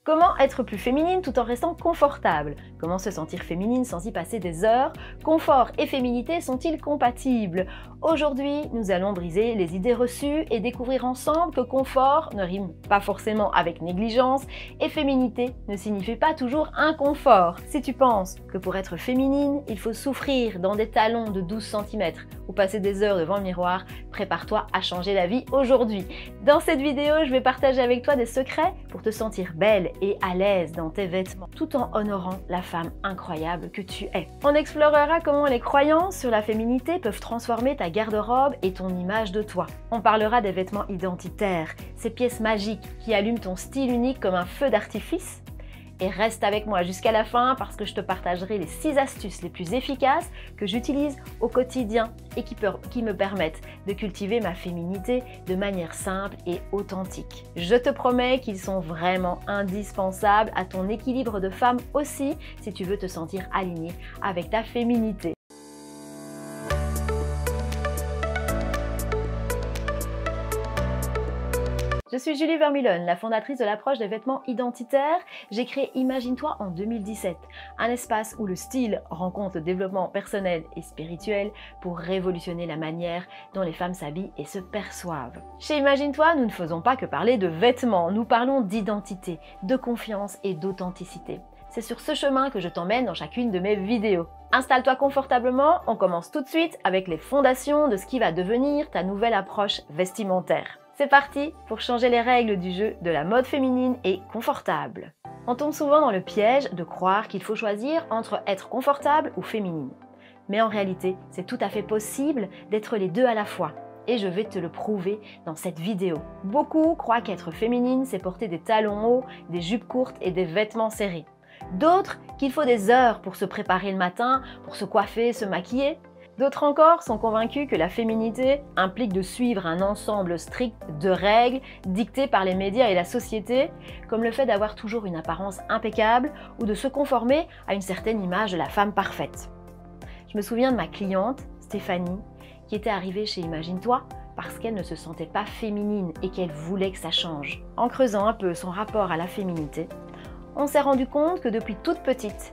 Comment être plus féminine tout en restant confortable? Comment se sentir féminine sans y passer des heures? Confort et féminité sont-ils compatibles? Aujourd'hui, nous allons briser les idées reçues et découvrir ensemble que confort ne rime pas forcément avec négligence et féminité ne signifie pas toujours inconfort. Si tu penses que pour être féminine, il faut souffrir dans des talons de 12 cm ou passer des heures devant le miroir, prépare-toi à changer la vie aujourd'hui. Dans cette vidéo, je vais partager avec toi des secrets pour te sentir belle et à l'aise dans tes vêtements, tout en honorant la femme incroyable que tu es. On explorera comment les croyances sur la féminité peuvent transformer ta garde-robe et ton image de toi. On parlera des vêtements identitaires, ces pièces magiques qui allument ton style unique comme un feu d'artifice. Et reste avec moi jusqu'à la fin parce que je te partagerai les 6 astuces les plus efficaces que j'utilise au quotidien et qui me permettent de cultiver ma féminité de manière simple et authentique. Je te promets qu'ils sont vraiment indispensables à ton équilibre de femme aussi si tu veux te sentir alignée avec ta féminité. Je suis Julie Vermeulen, la fondatrice de l'approche des vêtements identitaires. J'ai créé Imagine-toi en 2017, un espace où le style rencontre le développement personnel et spirituel pour révolutionner la manière dont les femmes s'habillent et se perçoivent. Chez Imagine-toi, nous ne faisons pas que parler de vêtements, nous parlons d'identité, de confiance et d'authenticité. C'est sur ce chemin que je t'emmène dans chacune de mes vidéos. Installe-toi confortablement, on commence tout de suite avec les fondations de ce qui va devenir ta nouvelle approche vestimentaire. C'est parti pour changer les règles du jeu de la mode féminine et confortable. On tombe souvent dans le piège de croire qu'il faut choisir entre être confortable ou féminine. Mais en réalité, c'est tout à fait possible d'être les deux à la fois. Et je vais te le prouver dans cette vidéo. Beaucoup croient qu'être féminine, c'est porter des talons hauts, des jupes courtes et des vêtements serrés. D'autres qu'il faut des heures pour se préparer le matin, pour se coiffer, se maquiller. D'autres encore sont convaincus que la féminité implique de suivre un ensemble strict de règles dictées par les médias et la société, comme le fait d'avoir toujours une apparence impeccable ou de se conformer à une certaine image de la femme parfaite. Je me souviens de ma cliente, Stéphanie, qui était arrivée chez Imagine-toi parce qu'elle ne se sentait pas féminine et qu'elle voulait que ça change. En creusant un peu son rapport à la féminité, on s'est rendu compte que depuis toute petite,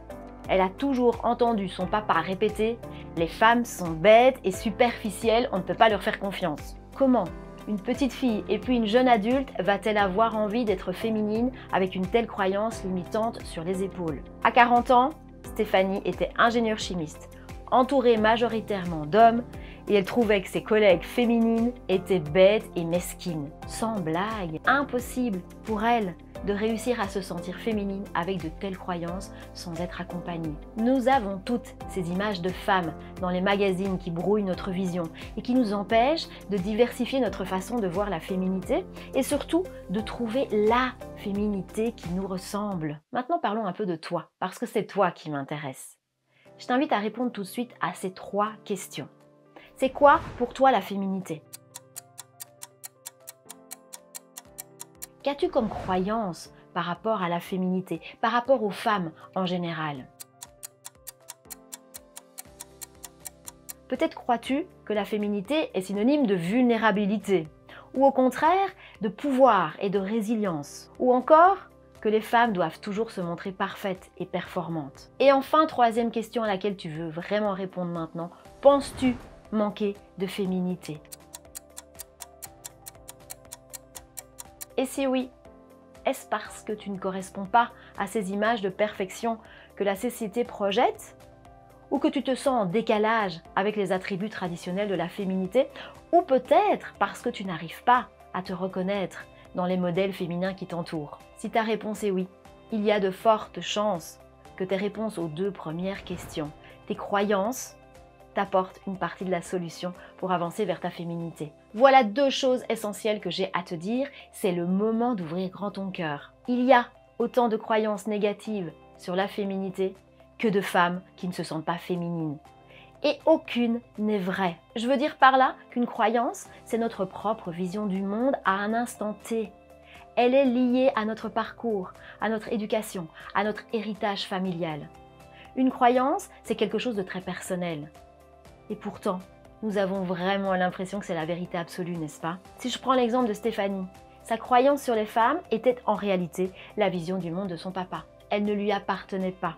elle a toujours entendu son papa répéter « Les femmes sont bêtes et superficielles, on ne peut pas leur faire confiance ». Comment une petite fille et puis une jeune adulte va-t-elle avoir envie d'être féminine avec une telle croyance limitante sur les épaules? À 40 ans, Stéphanie était ingénieure chimiste, entourée majoritairement d'hommes, et elle trouvait que ses collègues féminines étaient bêtes et mesquines. Sans blague, impossible pour elle de réussir à se sentir féminine avec de telles croyances sans être accompagnée. Nous avons toutes ces images de femmes dans les magazines qui brouillent notre vision et qui nous empêchent de diversifier notre façon de voir la féminité et surtout de trouver la féminité qui nous ressemble. Maintenant parlons un peu de toi, parce que c'est toi qui m'intéresse. Je t'invite à répondre tout de suite à ces 3 questions. C'est quoi pour toi la féminité? Qu'as-tu comme croyance par rapport à la féminité, par rapport aux femmes en général? Peut-être crois-tu que la féminité est synonyme de vulnérabilité, ou au contraire de pouvoir et de résilience, ou encore que les femmes doivent toujours se montrer parfaites et performantes. Et enfin, 3e question à laquelle tu veux vraiment répondre maintenant, penses-tu manquer de féminité? Et si oui, est-ce parce que tu ne corresponds pas à ces images de perfection que la société projette? Ou que tu te sens en décalage avec les attributs traditionnels de la féminité? Ou peut-être parce que tu n'arrives pas à te reconnaître dans les modèles féminins qui t'entourent? Si ta réponse est oui, il y a de fortes chances que tes réponses aux 2 premières questions, tes croyances, t'apportent une partie de la solution pour avancer vers ta féminité. Voilà 2 choses essentielles que j'ai à te dire, c'est le moment d'ouvrir grand ton cœur. Il y a autant de croyances négatives sur la féminité que de femmes qui ne se sentent pas féminines. Et aucune n'est vraie. Je veux dire par là qu'une croyance, c'est notre propre vision du monde à un instant T. Elle est liée à notre parcours, à notre éducation, à notre héritage familial. Une croyance, c'est quelque chose de très personnel. Et pourtant, nous avons vraiment l'impression que c'est la vérité absolue, n'est-ce pas? Si je prends l'exemple de Stéphanie, Sa croyance sur les femmes était en réalité la vision du monde de son papa. Elle ne lui appartenait pas.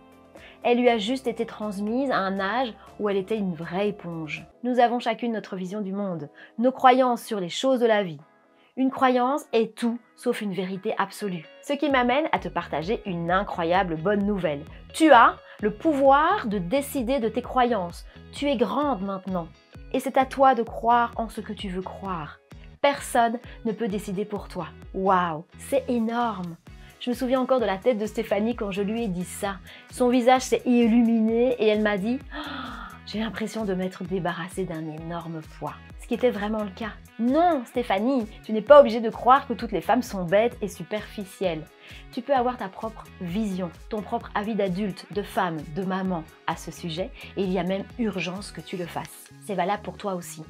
Elle lui a juste été transmise à un âge où elle était une vraie éponge. Nous avons chacune notre vision du monde, nos croyances sur les choses de la vie. Une croyance est tout sauf une vérité absolue. Ce qui m'amène à te partager une incroyable bonne nouvelle. Tu as le pouvoir de décider de tes croyances. Tu es grande maintenant. Et c'est à toi de croire en ce que tu veux croire. Personne ne peut décider pour toi. Waouh, c'est énorme! Je me souviens encore de la tête de Stéphanie quand je lui ai dit ça. Son visage s'est illuminé et elle m'a dit « J'ai l'impression de m'être débarrassée d'un énorme poids. » Ce qui était vraiment le cas. Non, Stéphanie, tu n'es pas obligée de croire que toutes les femmes sont bêtes et superficielles. Tu peux avoir ta propre vision, ton propre avis d'adulte, de femme, de maman à ce sujet et il y a même urgence que tu le fasses. C'est valable pour toi aussi.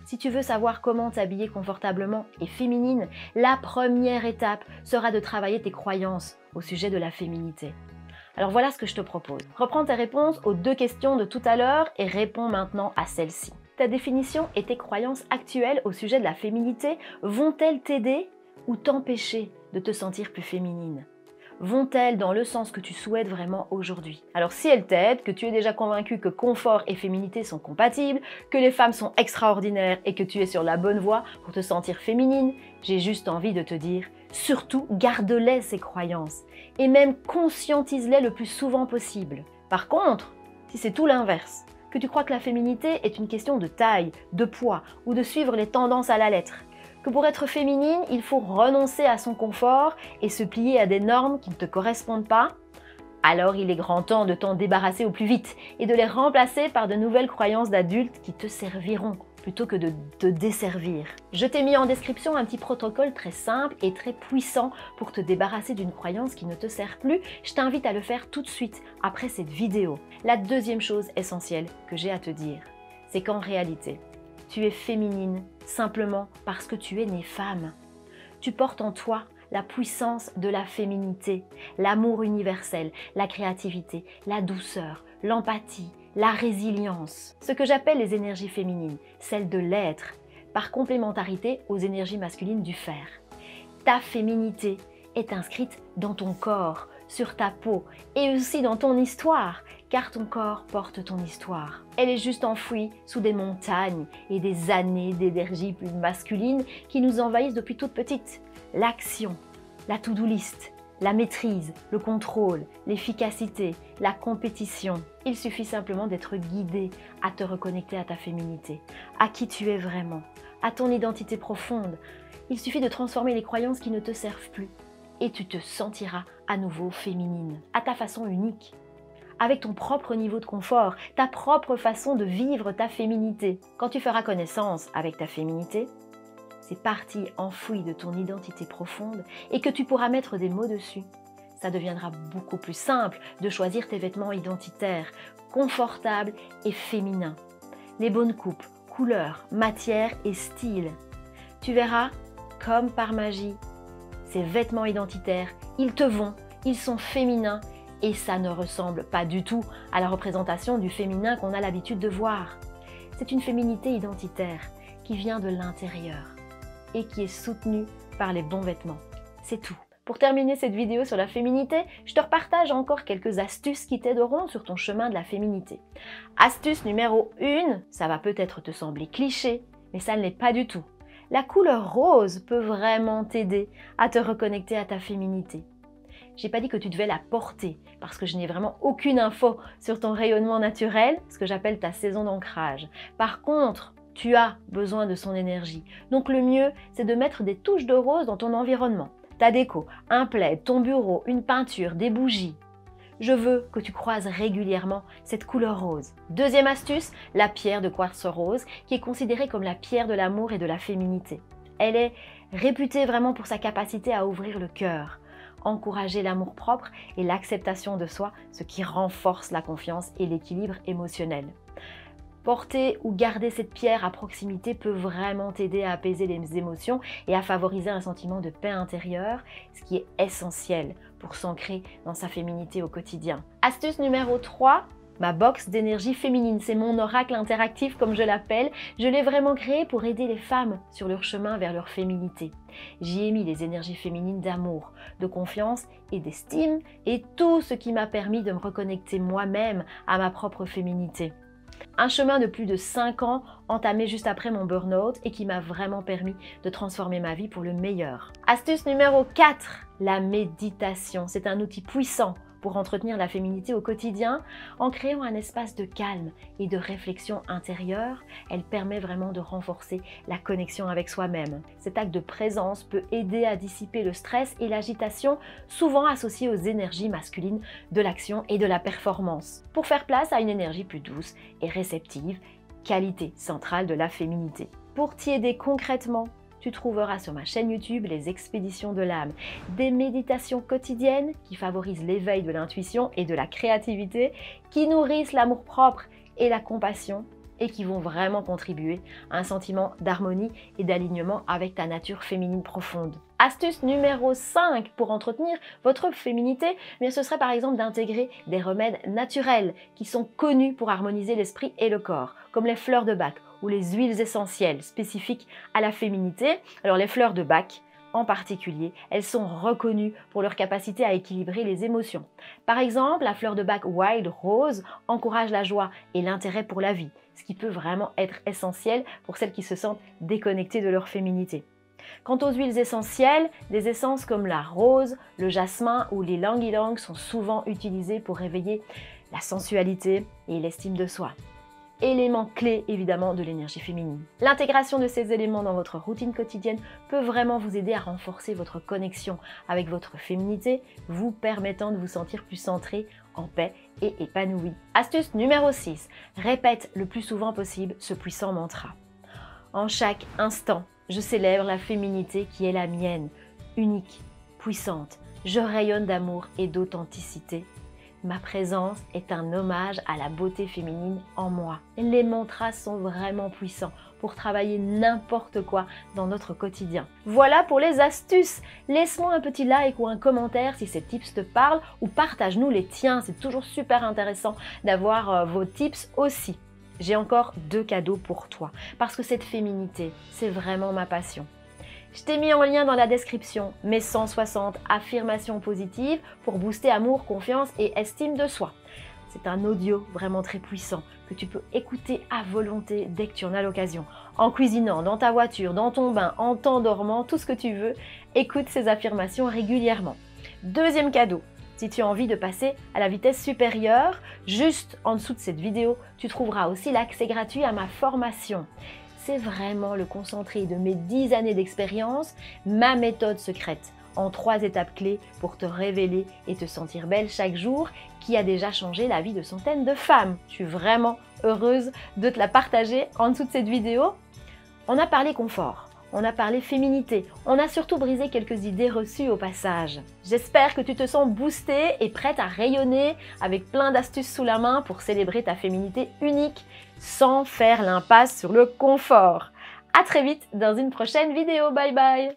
Si tu veux savoir comment t'habiller confortablement et féminine, la première étape sera de travailler tes croyances au sujet de la féminité. Alors voilà ce que je te propose. Reprends tes réponses aux 2 questions de tout à l'heure et réponds maintenant à celle-ci. Ta définition et tes croyances actuelles au sujet de la féminité vont-elles t'aider ou t'empêcher de te sentir plus féminine? Vont-elles dans le sens que tu souhaites vraiment aujourd'hui? Alors si elles t'aident, que tu es déjà convaincu que confort et féminité sont compatibles, que les femmes sont extraordinaires et que tu es sur la bonne voie pour te sentir féminine, j'ai juste envie de te dire, surtout garde-les ces croyances et même conscientise-les le plus souvent possible. Par contre, si c'est tout l'inverse, que tu crois que la féminité est une question de taille, de poids ou de suivre les tendances à la lettre, que pour être féminine, il faut renoncer à son confort et se plier à des normes qui ne te correspondent pas, alors il est grand temps de t'en débarrasser au plus vite et de les remplacer par de nouvelles croyances d'adultes qui te serviront plutôt que de te desservir. Je t'ai mis en description un petit protocole très simple et très puissant pour te débarrasser d'une croyance qui ne te sert plus. Je t'invite à le faire tout de suite après cette vidéo. La deuxième chose essentielle que j'ai à te dire, c'est qu'en réalité, tu es féminine simplement parce que tu es née femme. Tu portes en toi la puissance de la féminité, l'amour universel, la créativité, la douceur, l'empathie, la résilience. Ce que j'appelle les énergies féminines, celles de l'être, par complémentarité aux énergies masculines du faire. Ta féminité est inscrite dans ton corps, sur ta peau et aussi dans ton histoire, car ton corps porte ton histoire. Elle est juste enfouie sous des montagnes et des années d'énergie plus masculine qui nous envahissent depuis toute petite. L'action, la to-do list, la maîtrise, le contrôle, l'efficacité, la compétition. Il suffit simplement d'être guidé à te reconnecter à ta féminité, à qui tu es vraiment, à ton identité profonde. Il suffit de transformer les croyances qui ne te servent plus et tu te sentiras à nouveau féminine, à ta façon unique, avec ton propre niveau de confort, ta propre façon de vivre ta féminité. Quand tu feras connaissance avec ta féminité, ces parties enfouies de ton identité profonde et que tu pourras mettre des mots dessus, ça deviendra beaucoup plus simple de choisir tes vêtements identitaires, confortables et féminins. Les bonnes coupes, couleurs, matières et styles. Tu verras, comme par magie, ces vêtements identitaires, ils te vont, ils sont féminins et ça ne ressemble pas du tout à la représentation du féminin qu'on a l'habitude de voir. C'est une féminité identitaire qui vient de l'intérieur et qui est soutenue par les bons vêtements. C'est tout. Pour terminer cette vidéo sur la féminité, je te repartage encore quelques astuces qui t'aideront sur ton chemin de la féminité. Astuce numéro 1, ça va peut-être te sembler cliché, mais ça ne l'est pas du tout. La couleur rose peut vraiment t'aider à te reconnecter à ta féminité. J'ai pas dit que tu devais la porter, parce que je n'ai vraiment aucune info sur ton rayonnement naturel, ce que j'appelle ta saison d'ancrage. Par contre, tu as besoin de son énergie. Donc le mieux, c'est de mettre des touches de rose dans ton environnement. Ta déco, un plaid, ton bureau, une peinture, des bougies. Je veux que tu croises régulièrement cette couleur rose. Deuxième astuce, la pierre de quartz rose, qui est considérée comme la pierre de l'amour et de la féminité. Elle est réputée vraiment pour sa capacité à ouvrir le cœur, encourager l'amour-propre et l'acceptation de soi, ce qui renforce la confiance et l'équilibre émotionnel. Porter ou garder cette pierre à proximité peut vraiment t'aider à apaiser les émotions et à favoriser un sentiment de paix intérieure, ce qui est essentiel pour s'ancrer dans sa féminité au quotidien. Astuce numéro 3, Ma box d'énergie féminine, c'est mon oracle interactif comme je l'appelle. Je l'ai vraiment créé pour aider les femmes sur leur chemin vers leur féminité. J'y ai mis les énergies féminines d'amour, de confiance et d'estime et tout ce qui m'a permis de me reconnecter moi-même à ma propre féminité. Un chemin de plus de 5 ans entamé juste après mon burn-out et qui m'a vraiment permis de transformer ma vie pour le meilleur. Astuce numéro 4, la méditation. C'est un outil puissant pour entretenir la féminité au quotidien. En créant un espace de calme et de réflexion intérieure, elle permet vraiment de renforcer la connexion avec soi-même. Cet acte de présence peut aider à dissiper le stress et l'agitation, souvent associés aux énergies masculines de l'action et de la performance, pour faire place à une énergie plus douce et réceptive, qualité centrale de la féminité. Pour t'y aider concrètement, tu trouveras sur ma chaîne YouTube les expéditions de l'âme, des méditations quotidiennes qui favorisent l'éveil de l'intuition et de la créativité, qui nourrissent l'amour-propre et la compassion et qui vont vraiment contribuer à un sentiment d'harmonie et d'alignement avec ta nature féminine profonde. Astuce numéro 5 pour entretenir votre féminité, bien ce serait par exemple d'intégrer des remèdes naturels qui sont connus pour harmoniser l'esprit et le corps, comme les fleurs de Bach ou les huiles essentielles spécifiques à la féminité. Alors les fleurs de Bach, en particulier, elles sont reconnues pour leur capacité à équilibrer les émotions. Par exemple, la fleur de Bach Wild Rose encourage la joie et l'intérêt pour la vie, ce qui peut vraiment être essentiel pour celles qui se sentent déconnectées de leur féminité. Quant aux huiles essentielles, des essences comme la rose, le jasmin ou les ylang-ylang sont souvent utilisées pour réveiller la sensualité et l'estime de soi. Élément clé évidemment de l'énergie féminine. L'intégration de ces éléments dans votre routine quotidienne peut vraiment vous aider à renforcer votre connexion avec votre féminité, vous permettant de vous sentir plus centré, en paix et épanoui. Astuce numéro 6. Répète le plus souvent possible ce puissant mantra. En chaque instant, je célèbre la féminité qui est la mienne, unique, puissante. Je rayonne d'amour et d'authenticité. Ma présence est un hommage à la beauté féminine en moi. Les mantras sont vraiment puissants pour travailler n'importe quoi dans notre quotidien. Voilà pour les astuces. Laisse-moi un petit like ou un commentaire si ces tips te parlent ou partage-nous les tiens. C'est toujours super intéressant d'avoir vos tips aussi. J'ai encore 2 cadeaux pour toi parce que cette féminité, c'est vraiment ma passion. Je t'ai mis en lien dans la description mes 160 affirmations positives pour booster amour, confiance et estime de soi. C'est un audio vraiment très puissant que tu peux écouter à volonté dès que tu en as l'occasion. En cuisinant, dans ta voiture, dans ton bain, en t'endormant, tout ce que tu veux, écoute ces affirmations régulièrement. Deuxième cadeau. Si tu as envie de passer à la vitesse supérieure, juste en dessous de cette vidéo, tu trouveras aussi l'accès gratuit à ma formation. C'est vraiment le concentré de mes 10 années d'expérience, ma méthode secrète en 3 étapes clés pour te révéler et te sentir belle chaque jour, qui a déjà changé la vie de centaines de femmes. Je suis vraiment heureuse de te la partager en dessous de cette vidéo. On a parlé confort, on a parlé féminité, on a surtout brisé quelques idées reçues au passage. J'espère que tu te sens boostée et prête à rayonner avec plein d'astuces sous la main pour célébrer ta féminité unique sans faire l'impasse sur le confort. À très vite dans une prochaine vidéo. Bye bye!